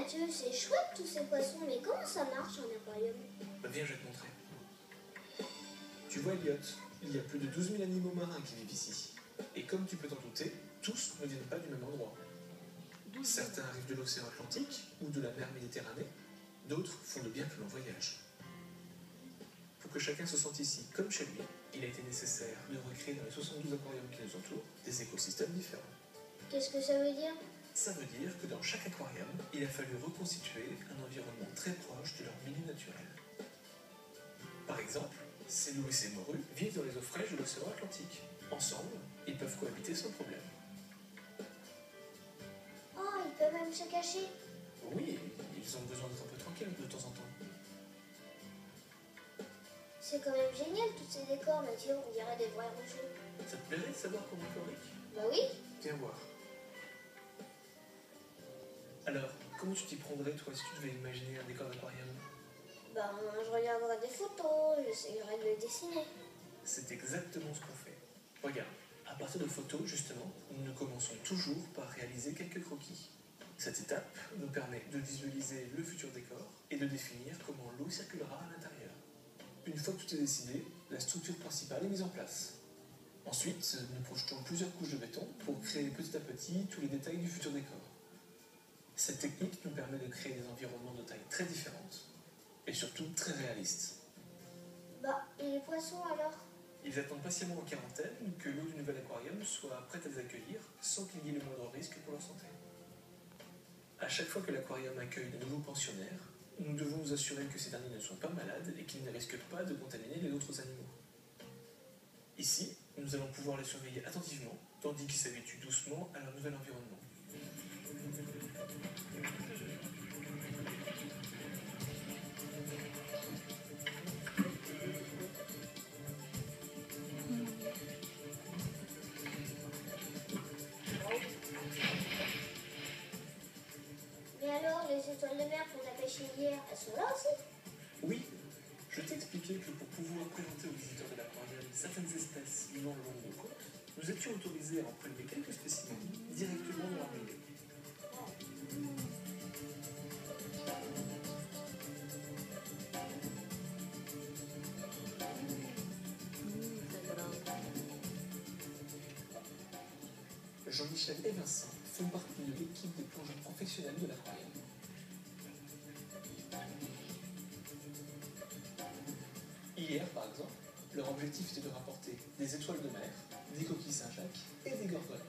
Mathieu, c'est chouette tous ces poissons, mais comment ça marche en aquarium? Bah viens, je vais te montrer. Tu vois, Elliot, il y a plus de 12 000 animaux marins qui vivent ici. Et comme tu peux t'en douter, tous ne viennent pas du même endroit. Certains arrivent de l'océan Atlantique ou de la mer Méditerranée, d'autres font de bien plus longs voyages. Pour que chacun se sente ici comme chez lui, il a été nécessaire de recréer dans les 72 aquariums qui nous entourent des écosystèmes différents. Qu'est-ce que ça veut dire? Ça veut dire que dans chaque aquarium, il a fallu reconstituer un environnement très proche de leur milieu naturel. Par exemple, Célou et ses morues vivent dans les eaux fraîches de l'océan Atlantique. Ensemble, ils peuvent cohabiter sans problème. Oh, il peut même se cacher. Oui, ils ont besoin d'être un peu tranquilles de temps en temps. C'est quand même génial tous ces décors, Mathieu, on dirait des vrais rochers. Ça te plairait de savoir comment Coric? Bah oui. Viens voir. Alors, comment tu t'y prendrais, toi, si tu devais imaginer un décor d'aquarium? Ben, je regarderai des photos, j'essayerai de le dessiner. C'est exactement ce qu'on fait. Regarde, à partir de photos, justement, nous commençons toujours par réaliser quelques croquis. Cette étape nous permet de visualiser le futur décor et de définir comment l'eau circulera à l'intérieur. Une fois que tout est décidé, la structure principale est mise en place. Ensuite, nous projetons plusieurs couches de béton pour créer petit à petit tous les détails du futur décor. Cette technique nous permet de créer des environnements de tailles très différentes et surtout très réalistes. Bah, et les poissons alors? Ils attendent patiemment en quarantaine que l'eau du nouvel aquarium soit prête à les accueillir sans qu'il y ait le moindre risque pour leur santé. À chaque fois que l'aquarium accueille de nouveaux pensionnaires, nous devons nous assurer que ces derniers ne sont pas malades et qu'ils ne risquent pas de contaminer les autres animaux. Ici, nous allons pouvoir les surveiller attentivement, tandis qu'ils s'habituent doucement à leur nouvel environnement. Mais alors, les étoiles de mer qu'on a pêchées hier, elles sont là aussi? Oui, je t'ai expliqué que pour pouvoir présenter aux visiteurs de l'aquarium certaines espèces vivant le long de nos côtes, nous étions autorisés à en prélever quelques spécimens directement dans leur milieu. Jean-Michel et Vincent font partie de l'équipe des plongeurs professionnels de l'aquarium. Hier, par exemple, leur objectif était de rapporter des étoiles de mer, des coquilles Saint-Jacques et des gorgones.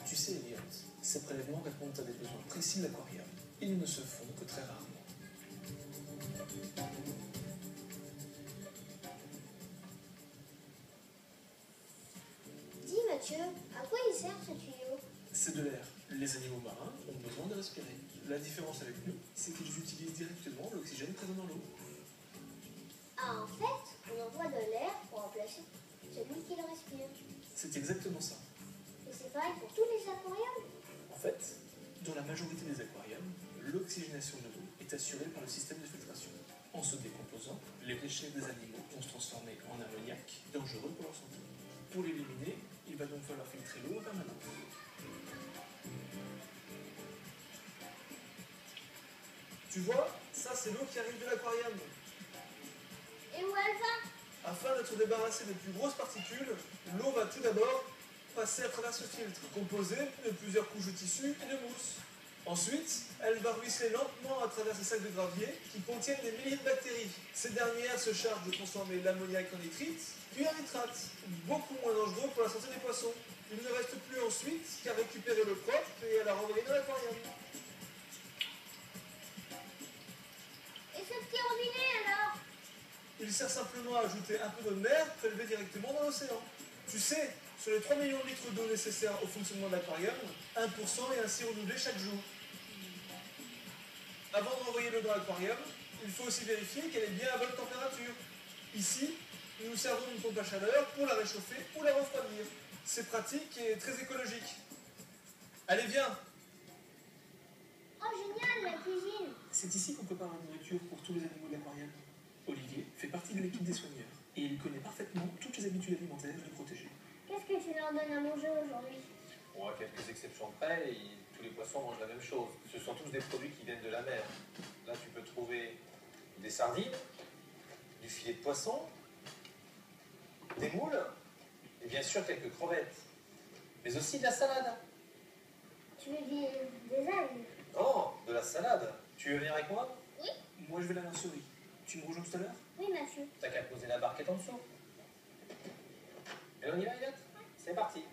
Tu sais, Elliot, ces prélèvements répondent à des besoins précis de l'aquarium. Ils ne se font que très rarement. Dis Mathieu, à quoi il sert ce tuyau? C'est de l'air. Les animaux marins ont besoin de respirer. La différence avec nous, c'est qu'ils utilisent directement l'oxygène présent dans l'eau. Ah, en fait, on envoie de l'air pour remplacer celui qui le respire. C'est exactement ça. Et c'est pareil pour tous les aquariums? En fait, dans la majorité des aquariums, l'oxygénation de l'eau est assurée par le système de filtration. En se décomposant, les déchets des animaux vont se transformer en ammoniac, dangereux pour leur santé. Pour l'éliminer, il va donc falloir filtrer l'eau en permanence. Tu vois, ça c'est l'eau qui arrive de l'aquarium. Et où elle va? Afin d'être débarrassée des plus grosses particules, l'eau va tout d'abord passer à travers ce filtre, composé de plusieurs couches de tissu et de mousse. Ensuite, elle va ruisseler lentement à travers ces sacs de gravier qui contiennent des milliers de bactéries. Ces dernières se chargent de transformer l'ammoniac en nitrite, puis en nitrate, beaucoup moins dangereux pour la santé des poissons. Il ne reste plus ensuite qu'à récupérer le propre et à la renvoyer dans l'aquarium. Et ce petit robinet alors? Il sert simplement à ajouter un peu d'eau de mer prélevée directement dans l'océan. Tu sais, sur les 3 millions de litres d'eau nécessaires au fonctionnement de l'aquarium, 1% est ainsi renouvelé chaque jour. Avant de renvoyer l'eau dans l'aquarium, il faut aussi vérifier qu'elle est bien à bonne température. Ici, nous nous servons d'une pompe à chaleur pour la réchauffer ou la refroidir. C'est pratique et très écologique. Allez, viens! Oh, génial, la cuisine. C'est ici qu'on prépare la nourriture pour tous les animaux de l'aquarium. Olivier fait partie de l'équipe des soigneurs et il connaît parfaitement toutes les habitudes alimentaires de protégés. Qu'est-ce que tu leur donnes à manger aujourd'hui? Bon, à quelques exceptions près, tous les poissons mangent la même chose. Ce sont tous des produits qui viennent de la mer. Là, tu peux trouver des sardines, du filet de poisson, des moules, et bien sûr quelques crevettes. Mais aussi de la salade. Tu veux dire des algues? Oh, de la salade. Tu veux venir avec moi? Moi, je vais à la nurserie. Tu me rejoins tout à l'heure? Oui, Mathieu. T'as qu'à poser la barquette en dessous. Et on y va, Elliot? C'est parti.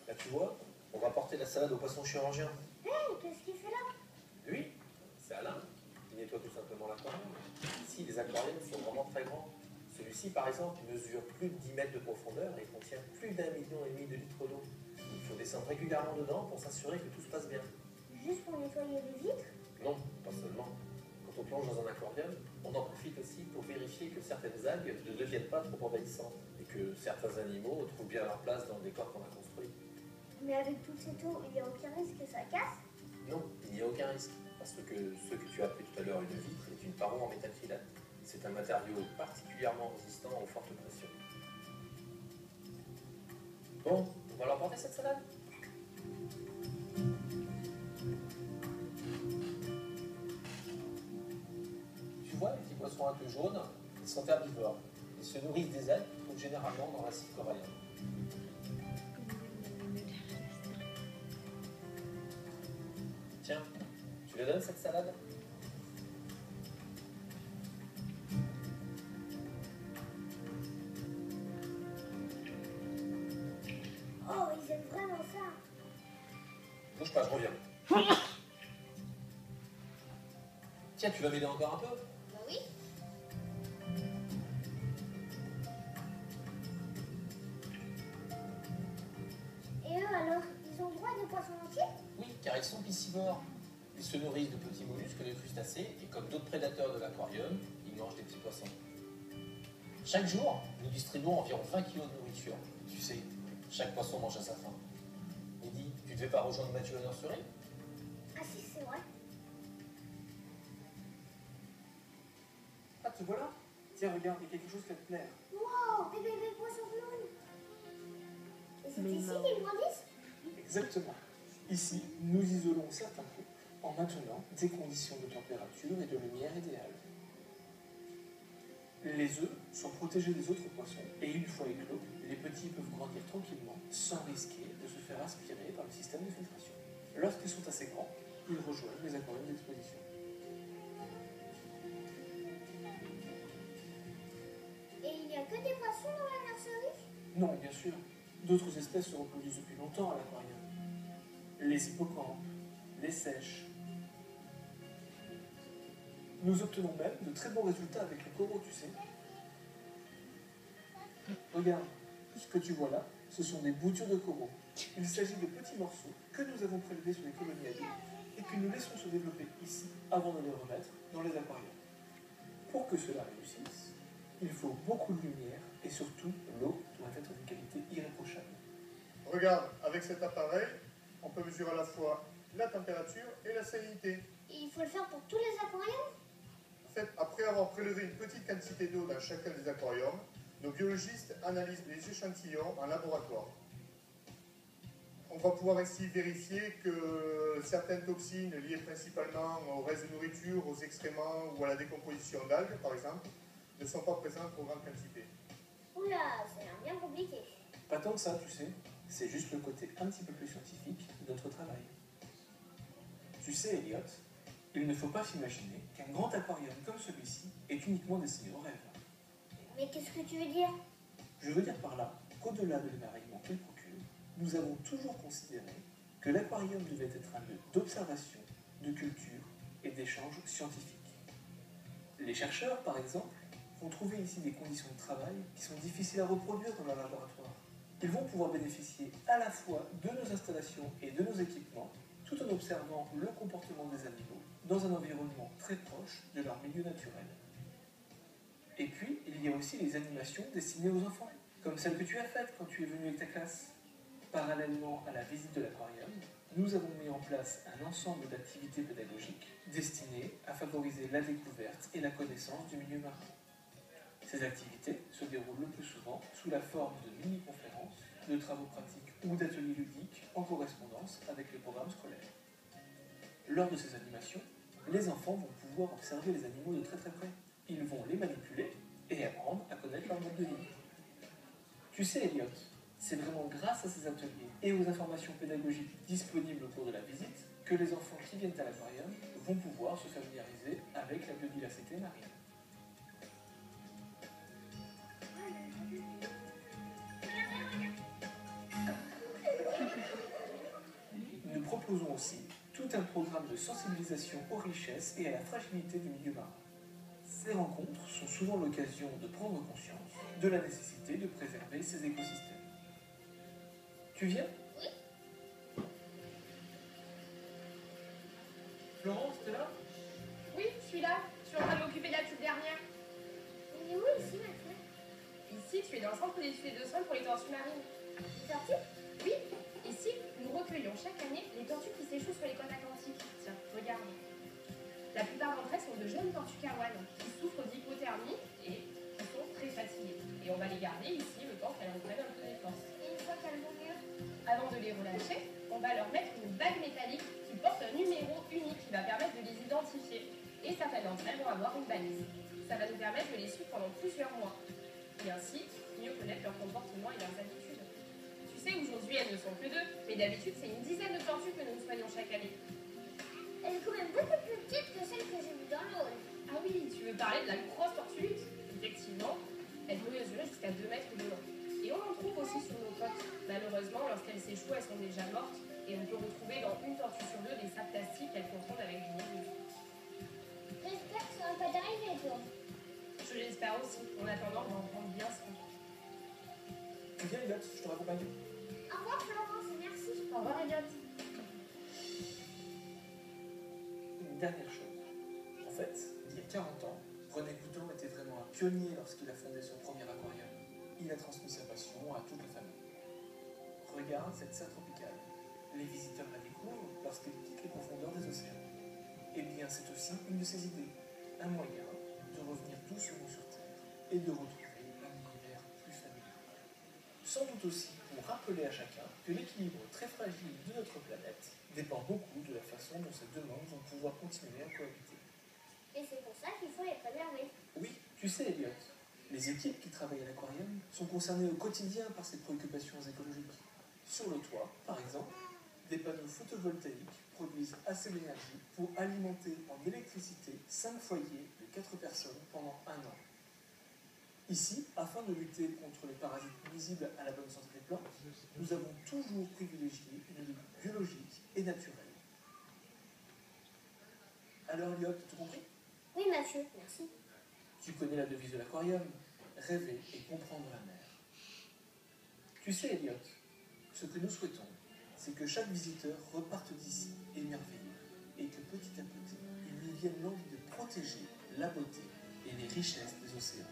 Là, tu vois, on va porter la salade au poisson chirurgien. Hé, qu'est-ce qu'il fait là? Lui, c'est Alain. Il nettoie tout simplement l'aquarium. Ici, les aquariums sont vraiment très grands. Celui-ci, par exemple, mesure plus de 10 mètres de profondeur et contient plus d'1,5 million de litres d'eau. Il faut descendre régulièrement dedans pour s'assurer que tout se passe bien. Juste pour nettoyer les vitres? Non, pas seulement. Quand on plonge dans un aquarium, on en profite aussi pour vérifier que certaines algues ne deviennent pas trop envahissantes et que certains animaux trouvent bien leur place dans le décor qu'on a construit. Mais avec toute cette eau, il n'y a aucun risque que ça casse? Non, il n'y a aucun risque, parce que ce que tu as appelé tout à l'heure une vitre est une paroi en métal filate. C'est un matériau particulièrement résistant aux fortes pressions. Bon, on va leur porter cette salade. Tu vois les petits poissons un peu jaunes, ils sont herbivores. Ils se nourrissent des algues qu'ils trouvent généralement dans l'acide corallien. Tiens, tu le donnes cette salade? Oh, ils aiment vraiment ça. Bouge pas, je reviens. Tiens, tu vas m'aider encore un peu? Bah oui. Et eux alors, ils ont le droit des poissons entiers? Oui, car ils sont piscivores. Ils se nourrissent de petits mollusques, de crustacés, et comme d'autres prédateurs de l'aquarium, ils mangent des petits poissons. Chaque jour, nous distribuons environ 20 kg de nourriture. Tu sais, chaque poisson mange à sa faim. Midi, tu devais pas rejoindre Mathieu à la nurserie? Ah si, c'est vrai. Ah, te voilà? Tiens, regarde, il y a quelque chose qui va te plaire. Wow, des bébés poissons clowns. Et c'est Mais ici non. qu'ils grandissent? Exactement. Ici, nous isolons certains groupes en maintenant des conditions de température et de lumière idéales. Les œufs sont protégés des autres poissons et une fois éclos, les petits peuvent grandir tranquillement sans risquer de se faire aspirer par le système de filtration. Lorsqu'ils sont assez grands, ils rejoignent les aquariums d'exposition. Et il n'y a que des poissons dans la nurserie? Non, bien sûr, d'autres espèces se reproduisent depuis longtemps à l'aquarium. Les hippocampes, les sèches. Nous obtenons même de très bons résultats avec les coraux, tu sais. Regarde, ce que tu vois là, ce sont des boutures de coraux. Il s'agit de petits morceaux que nous avons prélevés sur les colonies adultes et que nous laissons se développer ici avant de les remettre dans les aquariums. Pour que cela réussisse, il faut beaucoup de lumière et surtout l'eau doit être d'une qualité irréprochable. Regarde, avec cet appareil, on peut mesurer à la fois la température et la salinité. Et il faut le faire pour tous les aquariums? En fait, après avoir prélevé une petite quantité d'eau dans chacun des aquariums, nos biologistes analysent les échantillons en laboratoire. On va pouvoir ainsi vérifier que certaines toxines liées principalement aux restes de nourriture, aux excréments ou à la décomposition d'algues, par exemple, ne sont pas présentes en grande quantité. Oula, ça a l'air bien compliqué. Pas tant que ça, tu sais. C'est juste le côté un petit peu plus scientifique de notre travail. Tu sais, Elliot, il ne faut pas s'imaginer qu'un grand aquarium comme celui-ci est uniquement destiné aux rêves. Mais qu'est-ce que tu veux dire? Je veux dire par là qu'au-delà de l'émerveillement qu'il procure, nous avons toujours considéré que l'aquarium devait être un lieu d'observation, de culture et d'échanges scientifiques. Les chercheurs, par exemple, vont trouver ici des conditions de travail qui sont difficiles à reproduire dans leur laboratoire. Ils vont pouvoir bénéficier à la fois de nos installations et de nos équipements, tout en observant le comportement des animaux dans un environnement très proche de leur milieu naturel. Et puis, il y a aussi les animations destinées aux enfants, comme celle que tu as faite quand tu es venu avec ta classe. Parallèlement à la visite de l'aquarium, nous avons mis en place un ensemble d'activités pédagogiques destinées à favoriser la découverte et la connaissance du milieu marin. Ces activités se déroulent le plus souvent sous la forme de mini-conférences, de travaux pratiques ou d'ateliers ludiques en correspondance avec les programmes scolaires. Lors de ces animations, les enfants vont pouvoir observer les animaux de très près. Ils vont les manipuler et apprendre à connaître leur mode de vie. Tu sais, Elliot, c'est vraiment grâce à ces ateliers et aux informations pédagogiques disponibles au cours de la visite que les enfants qui viennent à l'aquarium vont pouvoir se familiariser avec la biodiversité marine. Nous proposons aussi tout un programme de sensibilisation aux richesses et à la fragilité du milieu marin. Ces rencontres sont souvent l'occasion de prendre conscience de la nécessité de préserver ces écosystèmes. Tu viens? Oui. Florence, t'es là? Oui, je suis là. Je suis en train de m'occuper de la petite dernière. On est où ici maintenant? Ici, tu es dans le centre d'études de soins pour les tortues marines. Les tortues? Oui, ici, nous recueillons chaque année les tortues qui s'échouent sur les côtes atlantiques. Tiens, regarde. La plupart d'entre elles sont de jeunes tortues kawaii qui souffrent d'hypothermie et qui sont très fatiguées. Et on va les garder ici le temps qu'elles reprennent un peu de défense. Et une fois qu'elles vont mieux? Avant de les relâcher, on va leur mettre une bague métallique qui porte un numéro unique qui va permettre de les identifier. Et certaines d'entre elles vont avoir une balise. Ça va nous permettre de les suivre pendant plusieurs mois. Et ainsi, mieux connaître leur comportement et leurs habitudes. Tu sais, aujourd'hui, elles ne sont que deux, mais d'habitude, c'est une dizaine de tortues que nous soignons chaque année. Elle est quand même beaucoup plus petite que celle que j'ai vue dans l'eau. Ah oui, tu veux parler de la grosse tortue lutte? Effectivement, elle peut mesurer jusqu'à 2 mètres de long. Et on en trouve aussi sur nos côtes. Malheureusement, lorsqu'elles s'échouent, elles sont déjà mortes. Et on peut retrouver dans une tortue sur deux des sacs plastiques qu'elles confondent avec du milieu. J'espère que ça va pas t'arriver, toi. Je l'espère aussi. En attendant, on va en prendre bien soin. Tu viens, Elliot, je te raccompagne. Au revoir, Florence, et merci. Au revoir, Elliot. Une dernière chose. En fait, il y a 40 ans, René Couteau était vraiment un pionnier lorsqu'il a fondé son premier aquarium. Il a transmis sa passion à toute la famille. Regarde cette serre tropicale. Les visiteurs la découvrent lorsqu'ils quittent les profondeurs des océans. Eh bien, c'est aussi une de ses idées. Un moyen de revenir doucement sur Terre et de retrouver un univers plus familier. Sans doute aussi pour rappeler à chacun que l'équilibre très fragile de notre planète dépend beaucoup de la façon dont ces deux mondes vont pouvoir continuer à cohabiter. Et c'est pour ça qu'il faut les préserver. Oui, tu sais, Elliot, les équipes qui travaillent à l'aquarium sont concernées au quotidien par ces préoccupations écologiques. Sur le toit, par exemple, des panneaux photovoltaïques produisent assez d'énergie pour alimenter en électricité 5 foyers de 4 personnes pendant 1 an. Ici, afin de lutter contre les parasites nuisibles à la bonne santé des plantes, nous avons toujours privilégié une lutte biologique et naturelle. Alors, Elliot, tu as compris? Oui, Mathieu, merci. Tu connais la devise de l'aquarium, rêver et comprendre la mer. Tu sais, Elliot, ce que nous souhaitons, c'est que chaque visiteur reparte d'ici émerveillé et que petit à petit, il lui vienne l'envie de protéger la beauté et les richesses des océans.